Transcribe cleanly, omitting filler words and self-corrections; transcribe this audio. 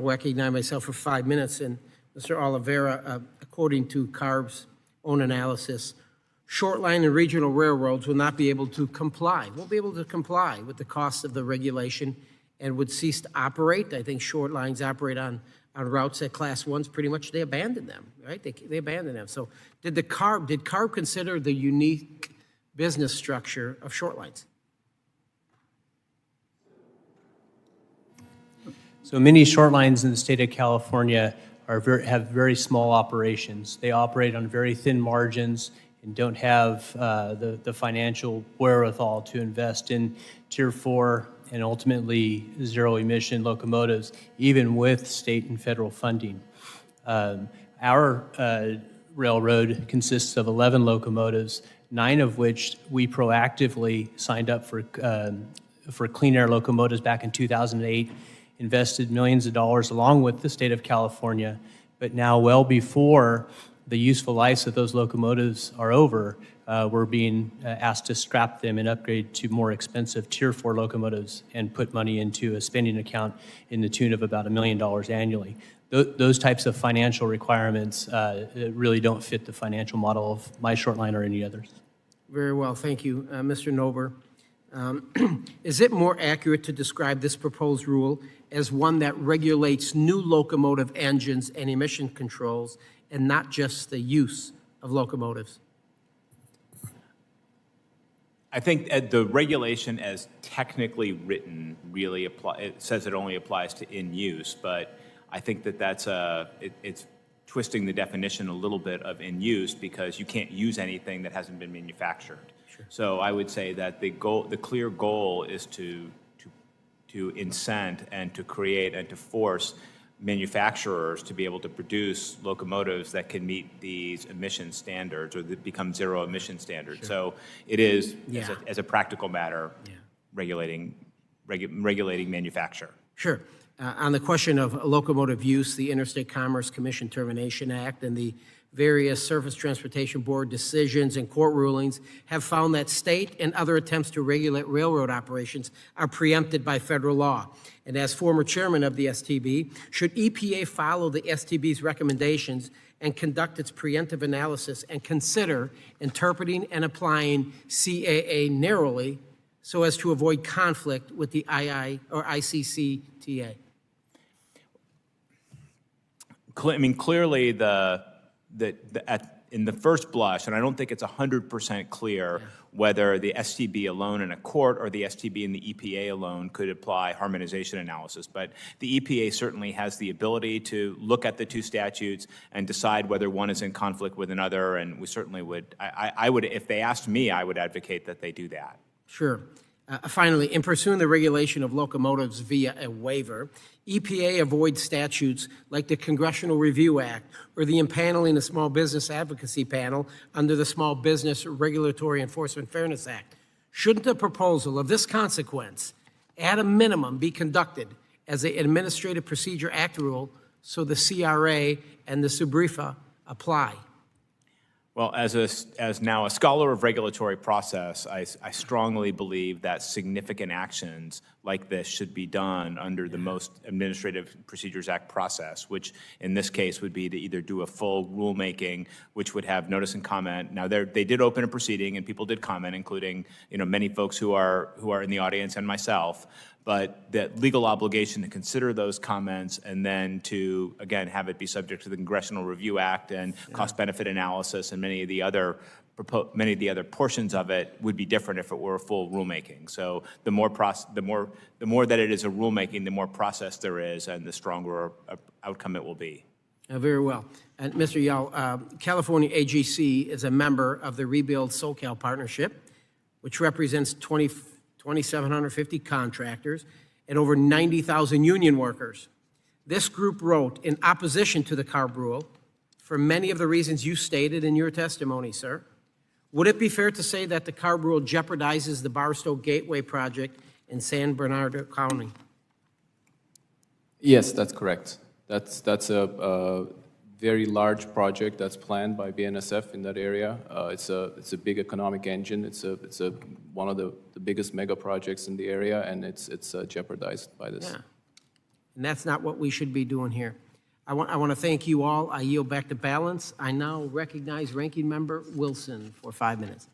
recognize myself for 5 minutes. And Mr. Oliveira, according to CARB's own analysis, shortline and regional railroads will not be able to comply, won't be able to comply with the cost of the regulation and would cease to operate. I think short lines operate on routes that Class 1s pretty much, they abandoned them, right? They abandoned them. So did CARB consider the unique business structure of short lines? So many short lines in the state of California have very small operations. They operate on very thin margins and don't have the financial wherewithal to invest in Tier 4 and ultimately zero-emission locomotives, even with state and federal funding. Our railroad consists of 11 locomotives, 9 of which we proactively signed up for clean air locomotives back in 2008, invested millions of dollars along with the state of California, but now well before the useful lives of those locomotives are over, we're being asked to scrap them and upgrade to more expensive Tier 4 locomotives and put money into a spending account in the tune of about $1 million annually. Those types of financial requirements really don't fit the financial model of my short line or any others. Very well, thank you. Mr. Nober, is it more accurate to describe this proposed rule as one that regulates new locomotive engines and emission controls and not just the use of locomotives? I think the regulation as technically written really it says it only applies to in use, but I think that it's twisting the definition a little bit of in use because you can't use anything that hasn't been manufactured. Sure. So I would say that the clear goal is to incent and to create and to force manufacturers to be able to produce locomotives that can meet these emission standards or that become zero emission standards. Sure. So it is, as a practical matter, regulating manufacture. Sure. On the question of locomotive use, the Interstate Commerce Commission Termination Act and the various Surface Transportation Board decisions and court rulings have found that state and other attempts to regulate railroad operations are preempted by federal law. And as former chairman of the STB, should EPA follow the STB's recommendations and conduct its preemptive analysis and consider interpreting and applying CAA narrowly so as to avoid conflict with the II or ICCTA? I mean, clearly in the first blush, and I don't think it's 100% clear whether the STB alone in a court or the STB and the EPA alone could apply harmonization analysis. But the EPA certainly has the ability to look at the two statutes and decide whether one is in conflict with another, and we certainly would, I would, if they asked me, I would advocate that they do that. Sure. Finally, in pursuing the regulation of locomotives via a waiver, EPA avoids statutes like the Congressional Review Act or the impaneling of Small Business Advocacy Panel under the Small Business Regulatory Enforcement Fairness Act. Shouldn't a proposal of this consequence, at a minimum, be conducted as an Administrative Procedure Act rule so the CRA and the SUBREFA apply? Well, as now a scholar of regulatory process, I strongly believe that significant actions like this should be done under the most Administrative Procedures Act process, which in this case would be to either do a full rulemaking, which would have notice and comment. Now, they did open a proceeding, and people did comment, including many folks who are in the audience and myself. But that legal obligation to consider those comments and then to, again, have it be subject to the Congressional Review Act and cost-benefit analysis and many of the other portions of it would be different if it were a full rulemaking. So the more that it is a rulemaking, the more process there is, and the stronger outcome it will be. Very well. And Mr. Yell, California AGC is a member of the Rebuild SoCal Partnership, which represents 2,750 contractors and over 90,000 union workers. This group wrote in opposition to the CARB rule for many of the reasons you stated in your testimony, sir. Would it be fair to say that the CARB rule jeopardizes the Barstow Gateway project in San Bernardino County? Yes, that's correct. That's a very large project that's planned by BNSF in that area. It's a big economic engine. It's one of the biggest mega projects in the area, and it's jeopardized by this. Yeah. And that's not what we should be doing here. I want to thank you all. I yield back to balance. I now recognize Ranking Member Wilson for 5 minutes.